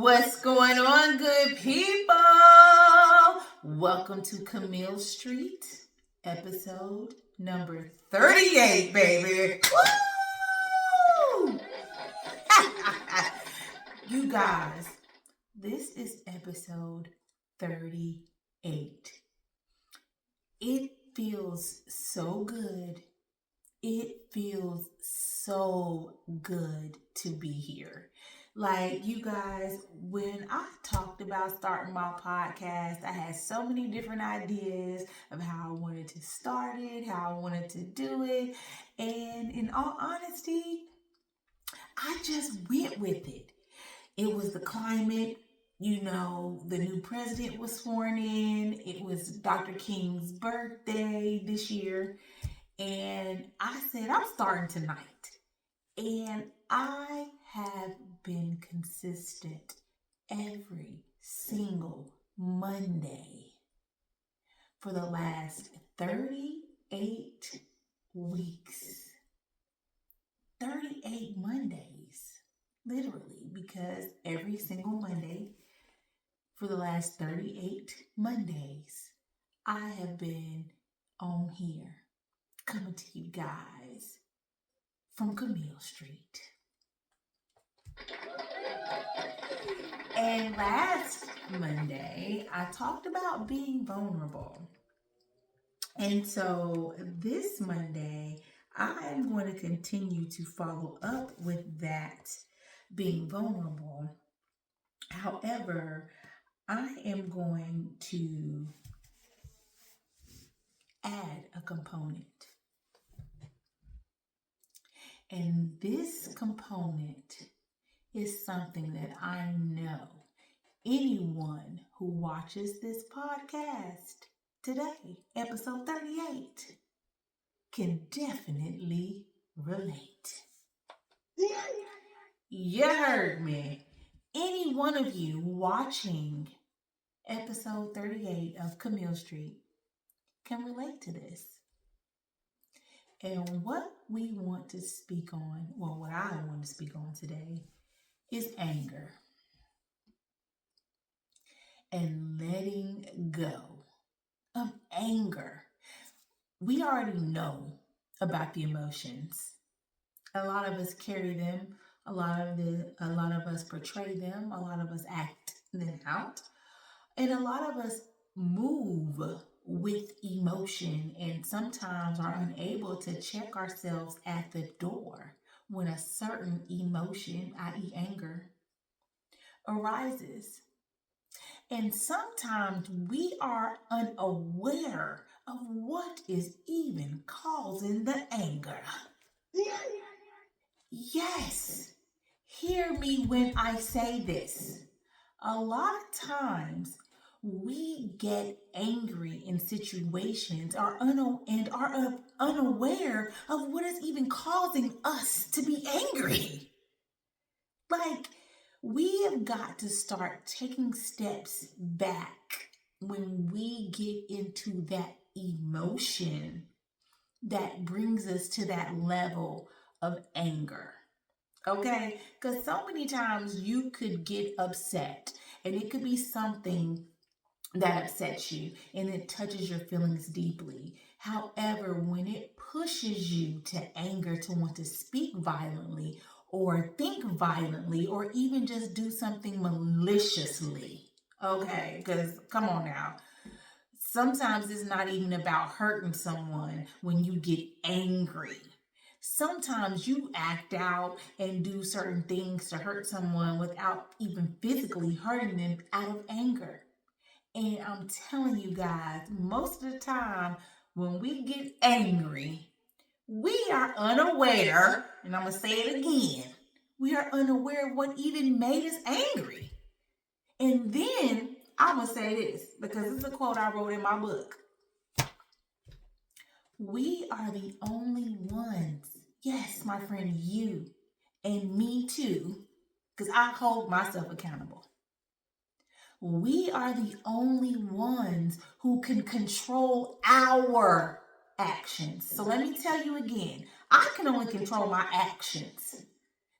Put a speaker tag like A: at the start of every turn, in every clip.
A: What's going on, good people? Welcome to Camille St, episode number 38, baby. Woo! You guys, this is episode 38. It feels so good. It feels so good to be here. Like, you guys, when I talked about starting my podcast, I had so many different ideas of how I wanted to start it, how I wanted to do it. And in all honesty, I just went with it. It was the climate. You know, the new president was sworn in. It was Dr. King's birthday this year. And I said, I'm starting tonight. And I have been consistent every single Monday for the last 38 weeks. 38 Mondays, literally, because every single Monday for the last 38 Mondays, I have been on here coming to you guys from Camille St. And last Monday, I talked about being vulnerable. And so this Monday, I am going to continue to follow up with that, being vulnerable. However, I am going to add a component. And this component is something that I know anyone who watches this podcast today, episode 38, can definitely relate. You heard me. Any one of you watching episode 38 of Camille St can relate to this. And what we want to speak on, well, what I want to speak on today is anger and letting go of anger. We already know about the emotions. A lot of us carry them. A lot of us portray them. A lot of us act them out. And a lot of us move with emotion and sometimes are unable to check ourselves at the door when a certain emotion, i.e. anger, arises. And sometimes we are unaware of what is even causing the anger. Yes, hear me when I say this. A lot of times we get angry in situations and are unaware of what is even causing us to be angry. Like, we have got to start taking steps back when we get into that emotion that brings us to that level of anger. Okay? Because so many times you could get upset and it could be something that upsets you and it touches your feelings deeply. However, when it pushes you to anger, to want to speak violently or think violently or even just do something maliciously, okay, because come on now, sometimes it's not even about hurting someone when you get angry. Sometimes you act out and do certain things to hurt someone without even physically hurting them out of anger. And I'm telling you guys, most of the time when we get angry, we are unaware, and I'm going to say it again, we are unaware of what even made us angry. And then I'm going to say this, because it's a quote I wrote in my book. We are the only ones, yes, my friend, you and me too, because I hold myself accountable. We are the only ones who can control our actions. So let me tell you again, I can only control my actions.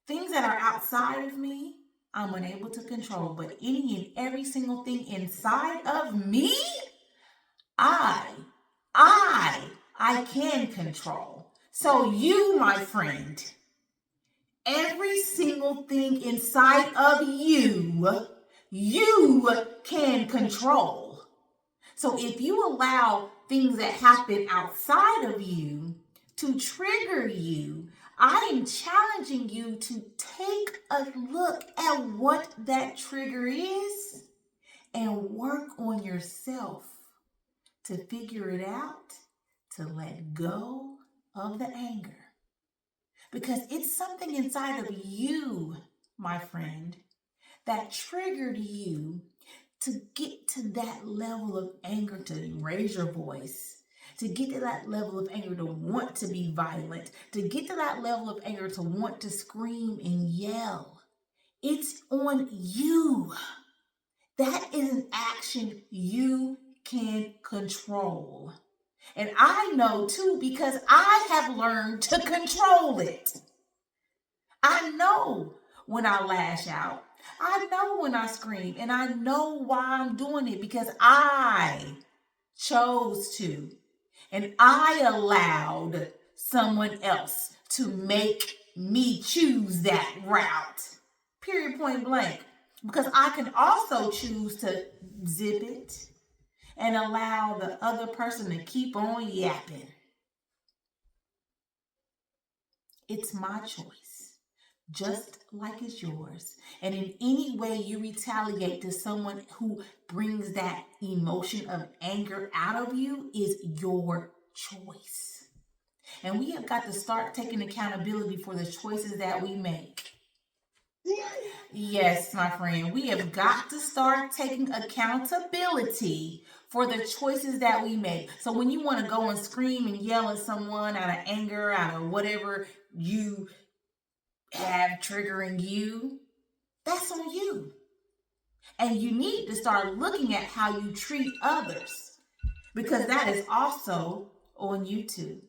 A: Things that are outside of me, I'm unable to control, but any and every single thing inside of me, I, I, I can control. So you, my friend, every single thing inside of you can control. So if you allow things that happen outside of you to trigger you, I am challenging you to take a look at what that trigger is and work on yourself to figure it out, to let go of the anger. Because it's something inside of you, my friend, that triggered you to get to that level of anger, to raise your voice, to get to that level of anger to want to be violent, to get to that level of anger to want to scream and yell. It's on you. That is an action you can control. And I know too, because I have learned to control it. I know when I lash out. I know when I scream, and I know why I'm doing it, because I chose to. And I allowed someone else to make me choose that route. Period, point blank. Because I can also choose to zip it and allow the other person to keep on yapping. It's my choice, just like it's yours. And in any way you retaliate to someone who brings that emotion of anger out of you is your choice. And we have got to start taking accountability for the choices that we make. Yes, my friend, we have got to start taking accountability for the choices that we make. So when you want to go and scream and yell at someone out of anger, out of whatever you have triggering you, that's on you. And you need to start looking at how you treat others, because that is also on you too.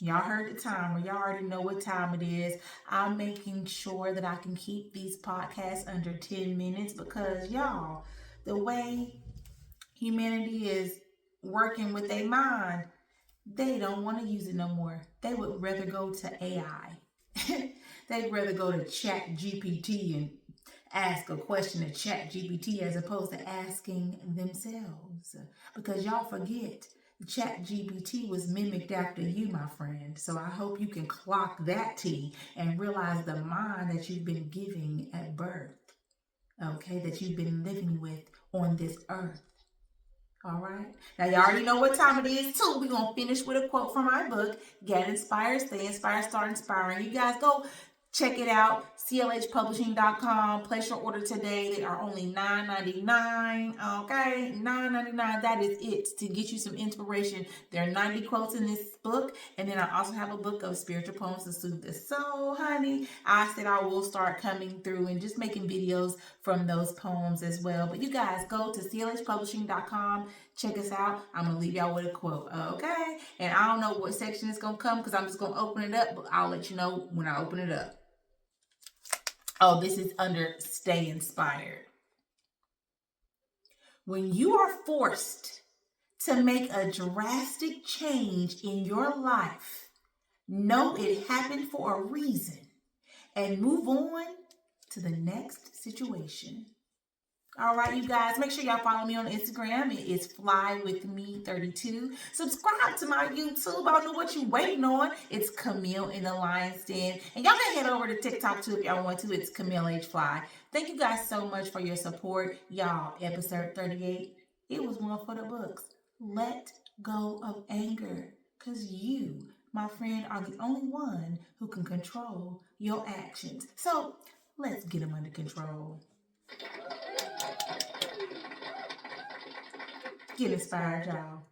A: Y'all heard the timer. Y'all already know what time it is. I'm making sure that I can keep these podcasts under 10 minutes because, y'all, the way humanity is working with their mind, they don't want to use it no more. They would rather go to AI. They'd rather go to Chat GPT and ask a question to Chat GPT as opposed to asking themselves. Because y'all forget, Chat GPT was mimicked after you, my friend. So I hope you can clock that T and realize the mind that you've been giving at birth, okay, that you've been living with on this earth. All right. Now, you already know what time it is, too. We're going to finish with a quote from my book, Get Inspired, Stay Inspired, Start Inspiring. You guys go check it out, clhpublishing.com. Place your order today. They are only $9.99. Okay, $9.99. That is it to get you some inspiration. There are 90 quotes in this book, and then I also have a book of spiritual poems to soothe the soul, honey. I said I will start coming through and just making videos from those poems as well. But you guys go to clhpublishing.com. Check us out. I'm going to leave y'all with a quote, okay? And I don't know what section it's going to come because I'm just going to open it up, but I'll let you know when I open it up. Oh, this is under Stay Inspired. When you are forced to make a drastic change in your life, know it happened for a reason and move on to the next situation. All right, you guys, make sure y'all follow me on Instagram. It is flywithme32. Subscribe to my YouTube. I don't know what you're waiting on. It's Camille in the Lion's Den. And y'all can head over to TikTok too if y'all want to. It's Camille H. Fly. Thank you guys so much for your support. Y'all, episode 38, it was one for the books. Let go of anger, because you, my friend, are the only one who can control your actions. So let's get them under control. Get inspired, y'all.